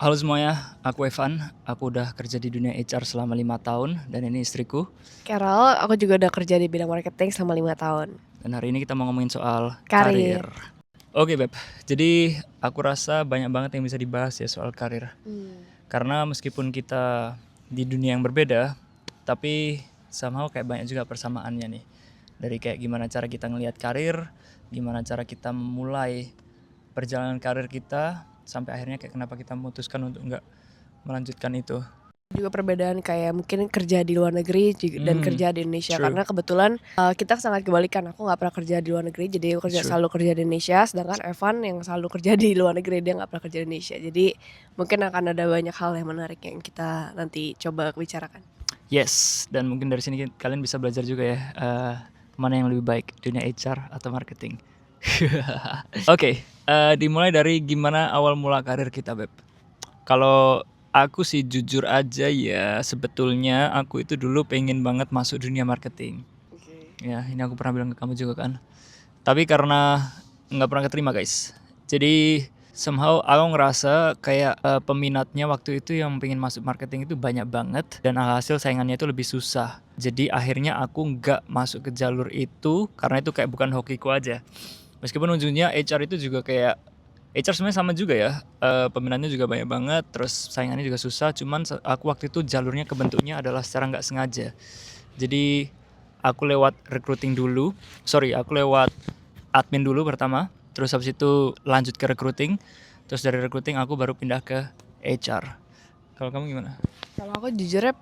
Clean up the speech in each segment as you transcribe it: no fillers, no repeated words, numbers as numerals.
Halo semuanya, aku Evan. Aku udah kerja di dunia HR selama 5 tahun dan ini istriku. Carol, aku juga udah kerja di bidang marketing selama 5 tahun. Dan hari ini kita mau ngomongin soal karir. Karir. Oke Beb, jadi aku rasa banyak banget yang bisa dibahas ya soal karir. Karena meskipun kita di dunia yang berbeda, tapi somehow kayak banyak juga persamaannya nih. Dari kayak gimana cara kita ngelihat karir, gimana cara kita memulai perjalanan karir kita, sampai akhirnya kayak kenapa kita memutuskan untuk nggak melanjutkan itu. Juga perbedaan kayak mungkin kerja di luar negeri dan kerja di Indonesia. True. Karena kebetulan kita sangat kebalikan. Aku gak pernah kerja di luar negeri, jadi aku True. selalu kerja di Indonesia. Sedangkan Evan yang selalu kerja di luar negeri, dia gak pernah kerja di Indonesia. Jadi mungkin akan ada banyak hal yang menarik yang kita nanti coba bicarakan. Yes, dan mungkin dari sini kalian bisa belajar juga ya mana yang lebih baik, dunia HR atau marketing. Oke, dimulai dari gimana awal mula karir kita, Beb. Kalau aku sih jujur aja ya, sebetulnya aku itu dulu pengen banget masuk dunia marketing. Ya, ini aku pernah bilang ke kamu juga kan. Tapi karena nggak pernah keterima guys. Jadi somehow aku ngerasa kayak peminatnya waktu itu yang pengen masuk marketing itu banyak banget dan alhasil saingannya itu lebih susah. Jadi akhirnya aku nggak masuk ke jalur itu karena itu kayak bukan hokiku aja. Meskipun ujungnya HR itu juga kayak HR sebenarnya sama juga ya, peminatnya juga banyak banget, terus saingannya juga susah. Cuman aku waktu itu jalurnya kebentuknya adalah secara nggak sengaja. Jadi aku lewat recruiting dulu, aku lewat admin dulu pertama, terus habis itu lanjut ke recruiting, terus dari recruiting aku baru pindah ke HR. Kalau kamu gimana? Kalau aku jujurnya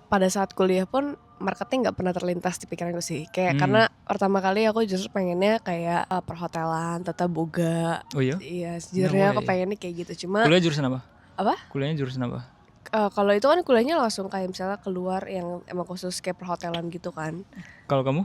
pada saat kuliah pun marketing nggak pernah terlintas di pikiranku sih. Kayak karena pertama kali aku justru pengennya kayak perhotelan, tata boga. Oh iya? Iya, No sejujurnya aku way. pengennya kayak gitu. Cuma Kuliah jurusan apa? apa? Kuliahnya jurusan apa? Kalau itu kan kuliahnya langsung kayak misalnya keluar yang emang khusus kayak perhotelan gitu kan. Kalau kamu?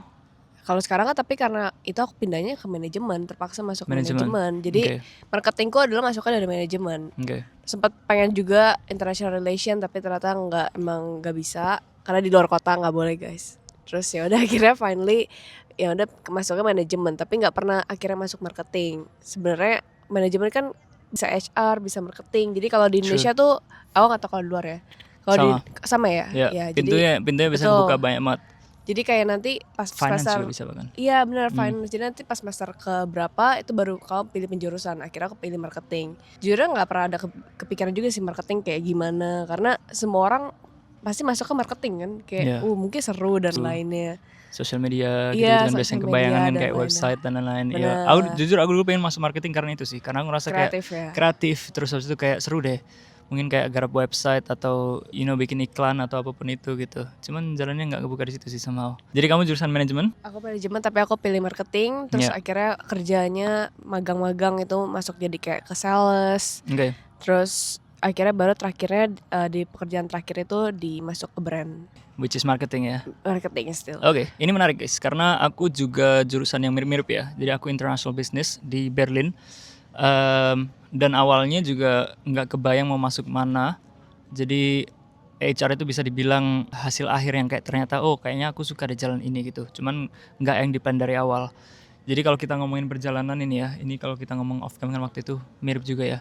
Kalau sekarang kan tapi karena itu aku pindahnya ke manajemen, terpaksa masuk ke Manajemen. manajemen. Jadi Oke. marketingku adalah masuknya dari manajemen. Oke. Sempat pengen juga international relation tapi ternyata emang nggak bisa karena di luar kota nggak boleh guys. Terus ya udah akhirnya finally ya udah masuknya manajemen tapi nggak pernah akhirnya masuk marketing. Sebenarnya manajemen kan bisa HR, bisa marketing. Jadi kalau di True. Indonesia tuh aku nggak tahu kalau di luar ya. Kalau di sama ya? Ya, Ya, pintunya bisa betul. kebuka banyak banget. Jadi kayak nanti pas Finance semester juga bisa bahkan. iya benar finance. Jadi nanti pas semester ke berapa itu baru kamu pilih penjurusan. Akhirnya aku pilih marketing. Jujur nggak pernah ada kepikiran juga sih marketing kayak gimana. Karena semua orang pasti masuk ke marketing kan. Kayak mungkin seru dan lainnya. Sosial media gitu Iya, kan biasanya sosial kebayangan media kan dan kayak lainnya. website dan lain-lain. Ya, Benar. jujur aku dulu pengen masuk marketing karena itu sih. Karena aku ngerasa kayak Kreatif ya. kreatif, terus habis itu kayak seru deh. Mungkin kayak garap website atau bikin iklan atau apapun itu gitu. Cuman jalannya nggak kebuka di situ sih somehow. Jadi kamu jurusan manajemen? Aku manajemen tapi aku pilih marketing. Terus akhirnya kerjanya magang-magang itu masuk jadi kayak ke sales. Oke. Terus akhirnya baru terakhirnya di pekerjaan terakhir itu dimasuk ke brand. Which is marketing ya? Marketing still. Oke, ini menarik guys, karena aku juga jurusan yang mirip-mirip ya. Jadi aku international business di Berlin. Dan awalnya juga nggak kebayang mau masuk mana. Jadi HR itu bisa dibilang hasil akhir yang kayak ternyata kayaknya aku suka di jalan ini gitu. Cuman nggak yang di plan dari awal. Jadi kalau kita ngomongin perjalanan ini ya, ini kalau kita ngomong off cam kan waktu itu mirip juga ya.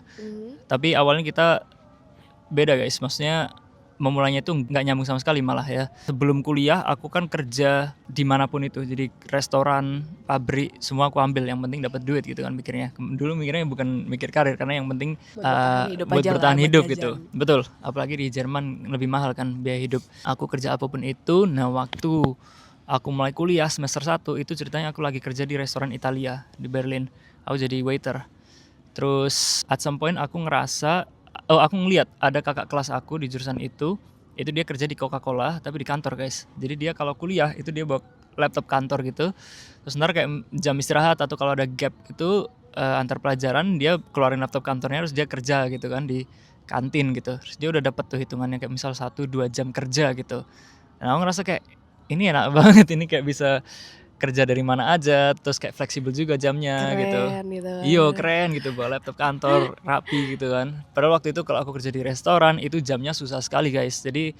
Tapi awalnya kita beda guys, maksudnya memulainya itu nggak nyambung sama sekali malah ya. Sebelum kuliah aku kan kerja dimanapun itu, jadi restoran, pabrik, semua aku ambil, yang penting dapat duit gitu kan mikirnya. Dulu mikirnya bukan mikir karir karena yang penting buat bertahan hidup gitu. Betul, apalagi di Jerman lebih mahal kan biaya hidup. Aku kerja apapun itu. Nah waktu aku mulai kuliah semester 1 itu ceritanya aku lagi kerja di restoran Italia di Berlin. Aku jadi waiter. Terus at some point aku ngeliat ada kakak kelas aku di jurusan itu dia kerja di Coca-Cola tapi di kantor guys. Jadi dia kalau kuliah itu dia bawa laptop kantor gitu. Terus ntar kayak jam istirahat atau kalau ada gap gitu antar pelajaran dia keluarin laptop kantornya terus dia kerja gitu kan di kantin gitu. Terus dia udah dapat tuh hitungannya kayak misal 1-2 jam kerja gitu. Dan aku ngerasa kayak ini enak banget, ini kayak bisa kerja dari mana aja, terus kayak fleksibel juga jamnya gitu. Iya keren gitu, bawa laptop kantor rapi gitu kan. Padahal waktu itu kalau aku kerja di restoran itu jamnya susah sekali guys. Jadi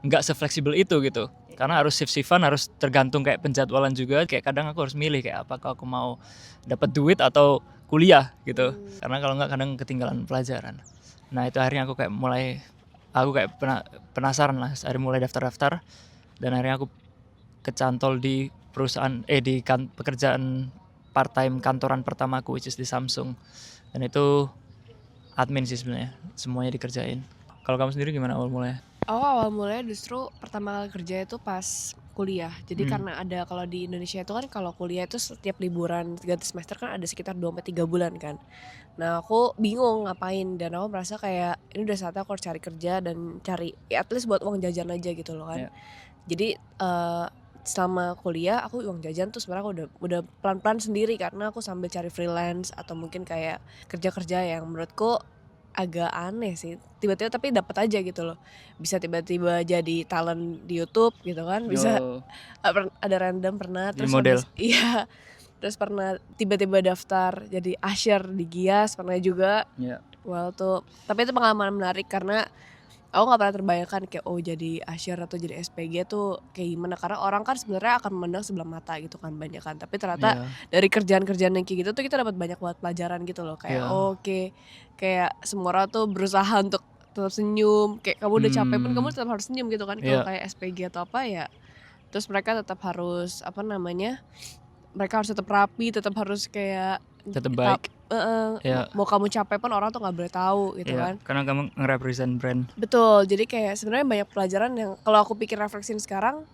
nggak sefleksibel itu gitu. Karena harus shift-shiftan, harus tergantung kayak penjadwalan juga. Kayak kadang aku harus milih kayak apakah aku mau dapat duit atau kuliah gitu. Karena kalau nggak kadang ketinggalan pelajaran. Nah itu akhirnya aku kayak penasaran lah, akhirnya mulai daftar-daftar dan akhirnya aku kecantol di pekerjaan part time kantoran pertamaku, which is di Samsung, dan itu admin sih sebenarnya, semuanya dikerjain. Kalau kamu sendiri gimana awal mulanya? Awal mulanya justru pertama kali kerja itu pas kuliah. Jadi Hmm. karena ada, kalau di Indonesia itu kan kalau kuliah itu setiap liburan ganti semester kan ada sekitar 2-3 bulan kan. Nah aku bingung ngapain, dan aku merasa kayak ini udah saatnya aku harus cari kerja dan cari ya at least buat uang jajan aja gitu loh kan. Ya. Jadi selama kuliah aku uang jajan tuh sebenarnya aku udah pelan-pelan sendiri, karena aku sambil cari freelance atau mungkin kayak kerja-kerja yang menurutku agak aneh sih, tiba-tiba tapi dapat aja gitu loh. Bisa tiba-tiba jadi talent di YouTube gitu kan, bisa Yo, ada random pernah, jadi terus model. habis iya, terus pernah tiba-tiba daftar jadi usher di Gias, pernah juga. Ya. Well tuh, tapi itu pengalaman menarik karena aku nggak pernah terbayangkan kayak jadi usher atau jadi SPG tuh kayak gimana, karena orang kan sebenarnya akan memandang sebelah mata gitu kan banyak kan, tapi ternyata Ya. dari kerjaan-kerjaan yang kayak gitu tuh kita dapat banyak banget pelajaran gitu loh, kayak Ya. oke, kayak semua orang tuh berusaha untuk tetap senyum, kayak kamu udah capek pun kamu tetap harus senyum gitu kan. Kalau Ya. kayak SPG atau apa ya, terus mereka tetap harus apa namanya, mereka harus tetap rapi, tetap harus kayak Tetap baik. Ya. mau kamu capek pun orang tuh nggak boleh tahu gitu Ya. kan. Karena kamu nge-represent brand. Betul, jadi kayak sebenarnya banyak pelajaran yang kalau aku pikir refleksiin sekarang,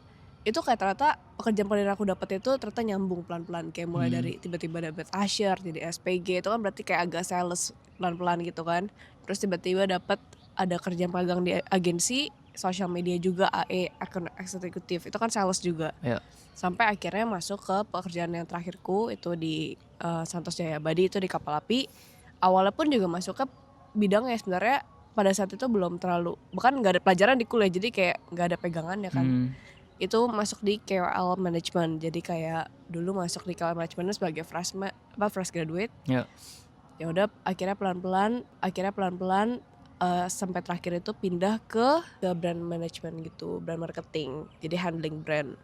itu kayak ternyata pekerjaan aku dapat itu ternyata nyambung pelan-pelan, kayak mulai dari tiba-tiba dapet usher, jadi SPG itu kan berarti kayak agak sales pelan-pelan gitu kan. Terus tiba-tiba dapat ada kerjaan magang di agensi sosial media juga, AE, account eksekutif, itu kan sales juga. Ya. Sampai akhirnya masuk ke pekerjaan yang terakhirku itu di Santos Jaya Abadi, itu di kapal api. Awalnya pun juga masuk ke bidangnya sebenarnya pada saat itu belum terlalu, bahkan nggak ada pelajaran di kuliah, jadi kayak nggak ada pegangannya kan. Itu masuk di KOL management, jadi kayak dulu masuk di KOL management sebagai fresh graduate. Ya. Ya udah akhirnya pelan-pelan sampai terakhir itu pindah ke brand management gitu, brand marketing, jadi handling brand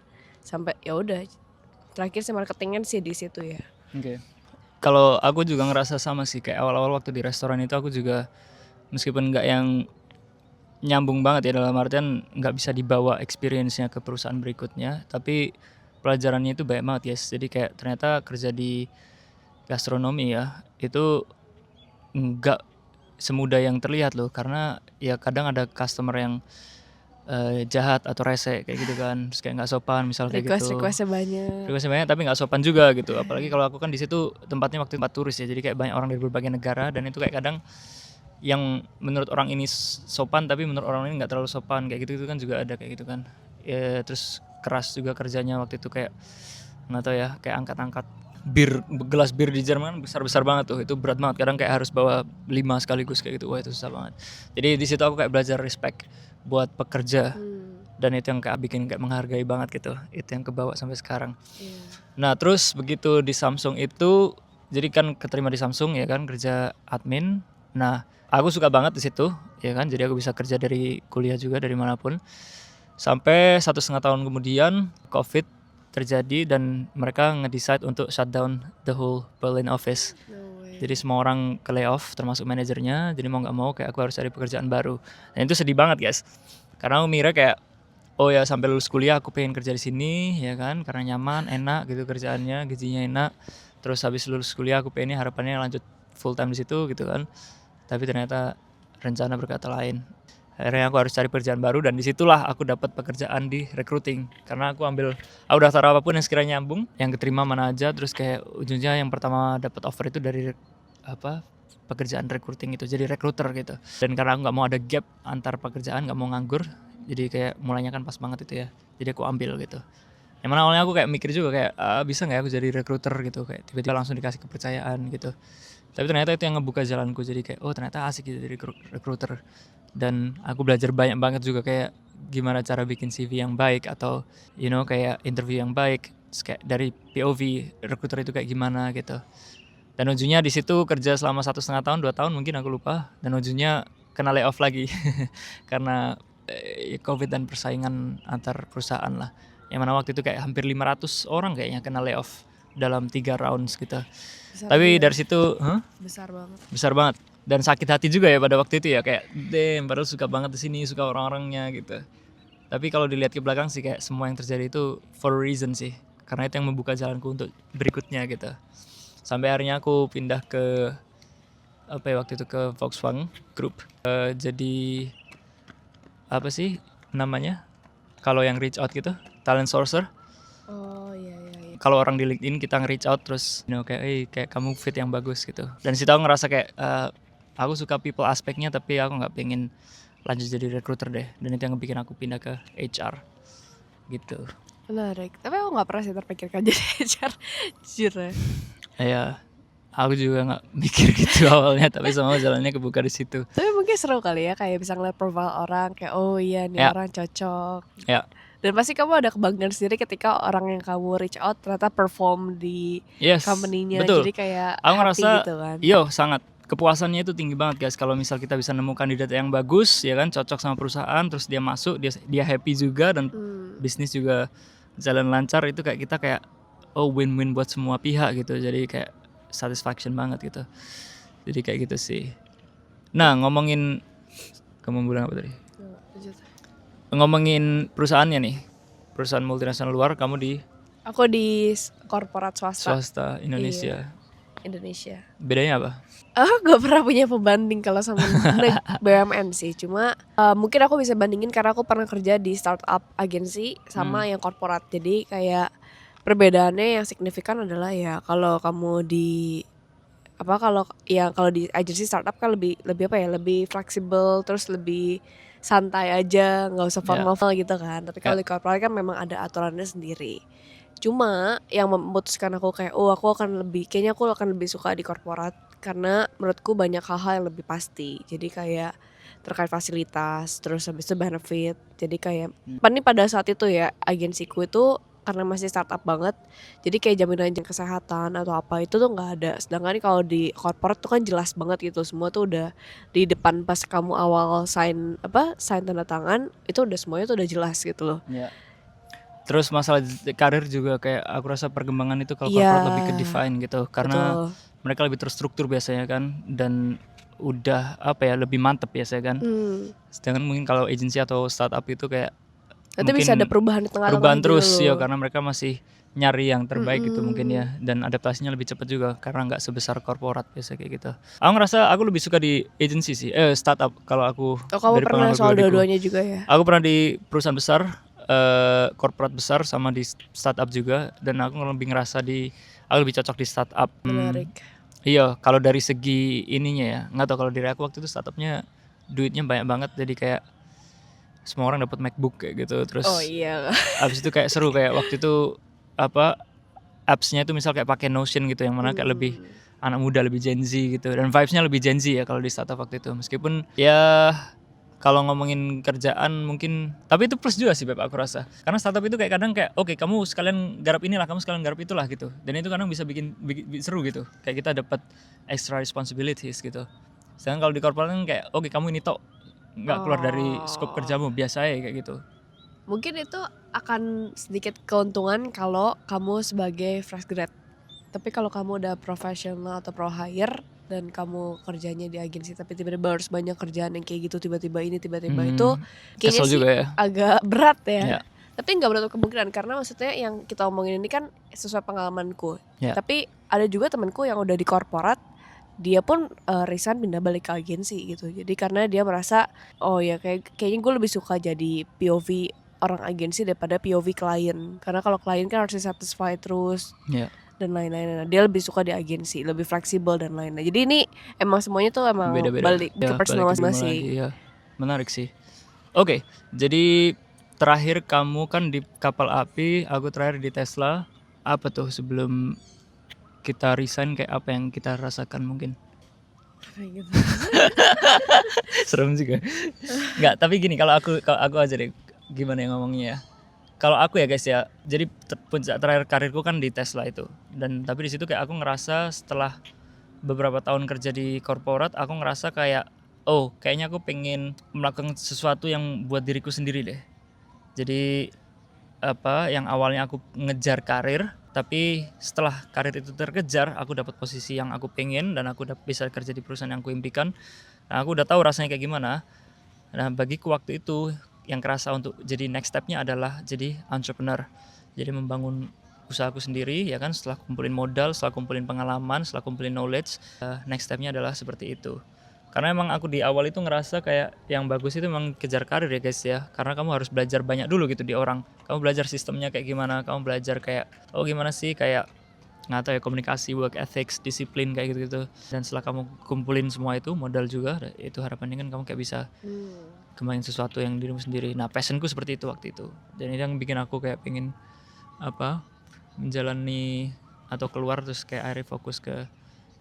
sampai ya udah terakhir sih marketingnya sih di situ ya. Oke. Kalau aku juga ngerasa sama sih, kayak awal-awal waktu di restoran itu aku juga meskipun nggak yang nyambung banget ya, dalam artian nggak bisa dibawa experience-nya ke perusahaan berikutnya, tapi pelajarannya itu banyak banget guys. Jadi kayak ternyata kerja di gastronomi ya itu nggak semudah yang terlihat loh, karena ya kadang ada customer yang jahat atau rese kayak gitu kan, terus kayak nggak sopan misal kayak gitu. Requestnya banyak. Requestnya banyak tapi nggak sopan juga gitu. Apalagi kalau aku kan di situ tempatnya waktu tempat turis ya, jadi kayak banyak orang dari berbagai negara, dan itu kayak kadang yang menurut orang ini sopan tapi menurut orang ini nggak terlalu sopan kayak gitu kan juga ada kayak gitu kan. Ya, terus keras juga kerjanya waktu itu, kayak nggak tahu ya, kayak angkat-angkat gelas bir di Jerman besar-besar banget tuh, itu berat banget, kadang kayak harus bawa 5 sekaligus kayak gitu. Wah itu susah banget. Jadi di situ aku kayak belajar respect buat pekerja, dan itu yang kayak bikin kayak menghargai banget gitu, itu yang kebawa sampai sekarang. Nah terus begitu di Samsung itu, jadi kan keterima di Samsung ya kan, kerja admin. Nah aku suka banget di situ ya kan, jadi aku bisa kerja dari kuliah juga dari manapun. Sampai 1,5 tahun kemudian COVID terjadi dan mereka nge-decide untuk shutdown the whole Berlin office. Jadi semua orang ke layoff termasuk manajernya, jadi mau nggak mau kayak aku harus cari pekerjaan baru. Dan itu sedih banget guys, karena aku mikirnya kayak oh ya sampai lulus kuliah aku pengen kerja di sini ya kan, karena nyaman, enak gitu kerjaannya, gajinya enak. Terus habis lulus kuliah aku pengennya harapannya lanjut full time di situ gitu kan. Tapi ternyata rencana berkata lain. Akhirnya aku harus cari pekerjaan baru, dan disitulah aku dapat pekerjaan di recruiting. Karena aku daftar apapun yang sekiranya nyambung, yang keterima mana aja. Terus kayak ujungnya yang pertama dapat offer itu dari pekerjaan recruiting itu, jadi recruiter gitu. Dan karena aku nggak mau ada gap antar pekerjaan, nggak mau nganggur, jadi kayak mulainya kan pas banget itu ya, jadi aku ambil gitu. Yang mana awalnya aku kayak mikir juga kayak bisa nggak aku jadi recruiter gitu, kayak tiba-tiba langsung dikasih kepercayaan gitu. Tapi ternyata itu yang ngebuka jalanku, jadi kayak oh ternyata asik gitu jadi recruiter. Dan aku belajar banyak banget juga, kayak gimana cara bikin CV yang baik, atau kayak interview yang baik. Terus kayak dari POV recruiter itu kayak gimana gitu. Dan ujungnya di situ kerja selama 1,5 tahun 2 tahun mungkin aku lupa, dan ujungnya kena layoff lagi karena COVID dan persaingan antar perusahaan lah. Yang mana waktu itu kayak hampir 500 orang kayaknya kena layoff dalam 3 rounds gitu. Tapi dari situ besar banget. besar banget. Dan sakit hati juga ya pada waktu itu ya, kayak damn padahal suka banget di sini, suka orang-orangnya gitu. Tapi kalau dilihat ke belakang sih kayak semua yang terjadi itu for a reason sih. Karena itu yang membuka jalanku untuk berikutnya gitu. Sampai akhirnya aku pindah ke apa ya waktu itu, ke Volkswagen Group. Jadi apa sih namanya? Kalau yang reach out gitu, talent sourcer. Oh iya. Kalau orang di LinkedIn kita nge-reach out terus kayak kayak kamu fit yang bagus gitu. Dan situ aku ngerasa kayak aku suka people aspeknya tapi aku nggak pengen lanjut jadi recruiter deh. Dan itu yang bikin aku pindah ke HR gitu. Menarik. Tapi aku nggak pernah sih terpikirkan jadi HR, jujur ya. Ya, aku juga nggak mikir gitu awalnya, tapi somehow jalannya kebuka di situ. Tapi mungkin seru kali ya, kayak bisa ngeliat profile orang, kayak oh iya nih Ya. orang cocok. Ya, Dan pasti kamu ada kebanggaan sendiri ketika orang yang kamu reach out ternyata perform di yes, company-nya. betul. Jadi kayak Aku happy ngerasa, gitu kan. sangat kepuasannya itu tinggi banget guys. Kalau misal kita bisa nemu kandidat yang bagus, ya kan, cocok sama perusahaan, terus dia masuk, dia happy juga dan bisnis juga jalan lancar, itu kayak kita kayak win-win buat semua pihak gitu. Jadi kayak satisfaction banget gitu. Jadi kayak gitu sih. Nah, ngomongin kamu bilang apa tadi? Ngomongin perusahaannya nih. Perusahaan multinasional luar, kamu di Aku di korporat swasta swasta Indonesia. Indonesia. Bedanya apa? Aku gak pernah punya pembanding kalau sama BUMN sih. Cuma mungkin aku bisa bandingin karena aku pernah kerja di startup agensi sama yang korporat. Jadi kayak perbedaannya yang signifikan adalah ya kalau kamu di kalau di agensi startup kan lebih apa ya, lebih fleksibel, terus lebih santai aja, nggak usah formal gitu kan. Tapi kalau di korporat kan memang ada aturannya sendiri. Cuma yang memutuskan aku kayak aku akan lebih suka di korporat karena menurutku banyak hal-hal yang lebih pasti. Jadi kayak terkait fasilitas, terus habis itu benefit. Jadi kayak pada saat itu ya agensiku itu karena masih startup banget, jadi kayak jaminan kesehatan atau apa itu tuh nggak ada. Sedangkan kalau di corporate tuh kan jelas banget gitu, semua tuh udah di depan pas kamu awal sign tanda tangan itu udah semuanya tuh udah jelas gitu loh. Ya. Terus masalah karir juga kayak aku rasa perkembangan itu kalau corporate lebih ke define gitu, karena mereka lebih terstruktur biasanya kan, dan udah lebih mantep biasanya kan. Sedangkan mungkin kalau agency atau startup itu kayak nanti bisa ada perubahan di tengah-tengah perubahan terus dulu. ya, karena mereka masih nyari yang terbaik gitu mungkin ya, dan adaptasinya lebih cepat juga karena nggak sebesar korporat biasa kayak gitu. Aku ngerasa aku lebih suka di agency sih, startup kalau aku. Kamu pernah soal dua-duanya juga ya? Aku pernah di perusahaan besar, korporat besar, sama di startup juga, dan aku lebih ngerasa aku lebih cocok di startup. Menarik. Iya, kalau dari segi ininya ya, nggak tahu, kalau dari aku waktu itu startupnya duitnya banyak banget, jadi kayak semua orang dapat MacBook kayak gitu. Terus abis itu kayak seru, kayak waktu itu apps-nya itu misal kayak pakai Notion gitu, yang mana kayak lebih anak muda, lebih Gen Z gitu, dan vibes-nya lebih Gen Z ya kalau di startup waktu itu. Meskipun ya kalau ngomongin kerjaan mungkin, tapi itu plus juga sih Beb, aku rasa. Karena startup itu kayak kadang kayak oke, kamu sekalian garap inilah, kamu sekalian garap itulah gitu. Dan itu kadang bisa bikin seru gitu. Kayak kita dapat extra responsibilities gitu. Sedangkan kalau di korporat kan kayak oke, kamu ini tok, nggak keluar dari scope kerjamu, biasa ya kayak gitu. Mungkin itu akan sedikit keuntungan kalau kamu sebagai fresh grad. Tapi kalau kamu udah profesional atau pro hire dan kamu kerjanya di agensi tapi tiba-tiba harus banyak kerjaan yang kayak gitu, tiba-tiba ini tiba-tiba itu, kayaknya sih juga ya, agak berat ya. Tapi nggak menutup kemungkinan, karena maksudnya yang kita omongin ini kan sesuai pengalamanku. Tapi ada juga temanku yang udah di korporat, dia pun resign pindah balik ke agensi gitu. Jadi karena dia merasa kayaknya gue lebih suka jadi POV orang agensi daripada POV klien. Karena kalau klien kan harus satisfy terus dan lain-lain. Dia lebih suka di agensi, lebih fleksibel dan lain-lain. Jadi ini emang semuanya tuh emang beda-beda, balik ke personal masing-masing. Ya, menarik sih. Oke, jadi terakhir kamu kan di kapal api, aku terakhir di Tesla. Apa tuh sebelum kita resign, kayak apa yang kita rasakan mungkin? Serem juga. Nggak, tapi gini, kalau aku aja deh, gimana yang ngomongnya ya. Kalau aku ya guys ya, jadi puncak terakhir karirku kan di Tesla itu. Dan tapi di situ kayak aku ngerasa setelah beberapa tahun kerja di korporat, aku ngerasa kayak kayaknya aku pengen melakukan sesuatu yang buat diriku sendiri deh. Jadi yang awalnya aku ngejar karir, Tapi setelah karir itu terkejar, aku dapat posisi yang aku pengen dan aku bisa kerja di perusahaan yang aku impikan. Nah, aku udah tahu rasanya kayak gimana. Nah, bagiku waktu itu yang kerasa untuk jadi next step-nya adalah jadi entrepreneur. Jadi membangun usahaku sendiri ya kan, setelah kumpulin modal, setelah kumpulin pengalaman, setelah kumpulin knowledge, next step-nya adalah seperti itu. Karena emang aku di awal itu ngerasa kayak yang bagus itu memang kejar karir ya guys ya. Karena kamu harus belajar banyak dulu gitu di orang. Kamu belajar sistemnya kayak gimana, kamu belajar kayak oh gimana sih kayak nggak tahu ya komunikasi, work ethics, disiplin kayak gitu-gitu. Dan setelah kamu kumpulin semua itu, modal juga, itu harapannya kan kamu kayak bisa kembangin sesuatu yang dirimu sendiri. Nah, passionku seperti itu waktu itu. Dan ini yang bikin aku kayak pengen apa menjalani atau keluar terus kayak akhirnya fokus ke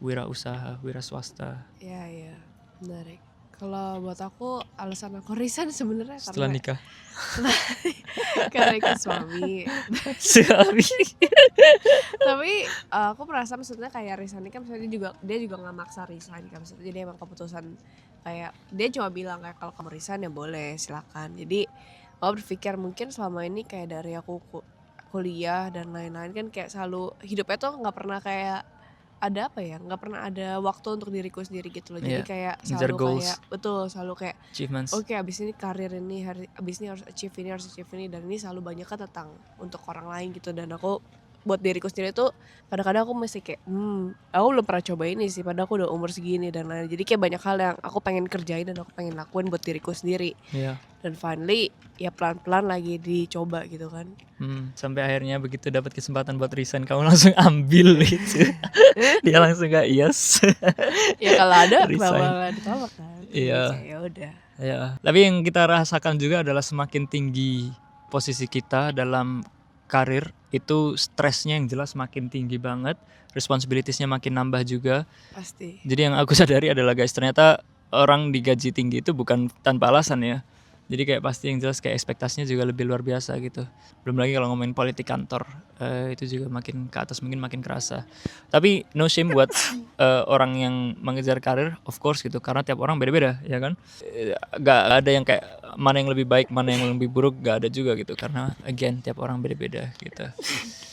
wirausaha, wira swasta. Iya, menarik. Kalau buat aku alasan aku resign sebenarnya Setelah karena nikah. karena ikut suami. Suami. Tapi aku merasa maksudnya kayak resign ini kan maksudnya dia juga nggak maksa resign kan, maksudnya jadi emang keputusan kayak dia cuma bilang kayak kalau kamu resign ya boleh silakan. Jadi aku berpikir mungkin selama ini kayak dari aku kuliah dan lain-lain kan kayak selalu hidupnya tuh nggak pernah kayak ada apa ya, nggak pernah ada waktu untuk diriku sendiri gitu loh. Jadi kayak ngejar selalu goals, kayak betul selalu kayak achievements. oke, abis ini karir ini abis ini harus achieve ini dan ini selalu banyak kan tentang untuk orang lain gitu. Dan aku buat diriku sendiri tuh kadang-kadang aku masih kayak aku belum pernah coba ini sih padahal aku udah umur segini dan lain. Jadi kayak banyak hal yang aku pengen kerjain dan aku pengen lakuin buat diriku sendiri. Dan finally ya pelan-pelan lagi dicoba gitu kan. Sampai akhirnya begitu dapat kesempatan buat resign kamu langsung ambil itu. Dia langsung gak yes. Ya kalau ada Resign. kenapa gak ditolak kan. Iya. Ya udah. Ya, tapi yang kita rasakan juga adalah semakin tinggi posisi kita dalam karir itu stresnya yang jelas makin tinggi banget, responsibilitiesnya makin nambah juga. Pasti. Jadi yang aku sadari adalah guys, ternyata orang digaji tinggi itu bukan tanpa alasan ya. Jadi kayak pasti yang jelas kayak ekspektasinya juga lebih luar biasa gitu. Belum lagi kalau ngomongin politik kantor, itu juga makin ke atas, mungkin makin kerasa. Tapi no shame buat orang yang mengejar karir, of course gitu, karena tiap orang beda-beda ya kan. Gak ada yang kayak mana yang lebih baik, mana yang lebih buruk, gak ada juga gitu. Karena again tiap orang beda-beda gitu.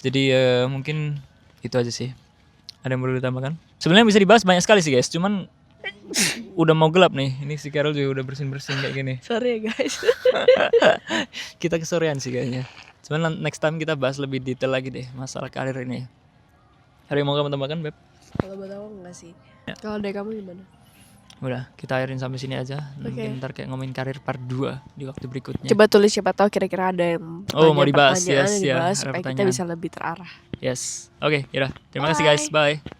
Jadi mungkin itu aja sih. Ada yang perlu ditambahkan? Sebenarnya bisa dibahas banyak sekali sih guys, cuman udah mau gelap nih. Ini si Carol juga udah bersin-bersin kayak gini. Sorry ya guys. Kita kesorean sih kayaknya. Cuman next time kita bahas lebih detail lagi deh masalah karir ini. Ada yang mau kamu tambahkan, Beb? Kalau buat aku enggak sih. Kalau dari kamu gimana? Udah, kita akhirin sampai sini aja. Mungkin ntar kayak ngomongin karir part 2 di waktu berikutnya. Coba tulis siapa tahu kira-kira ada yang mau dibahas, yes, dibahas ya, supaya kita pertanyaan. bisa lebih terarah. Yes. Oke, yaudah. Terima kasih guys. Bye.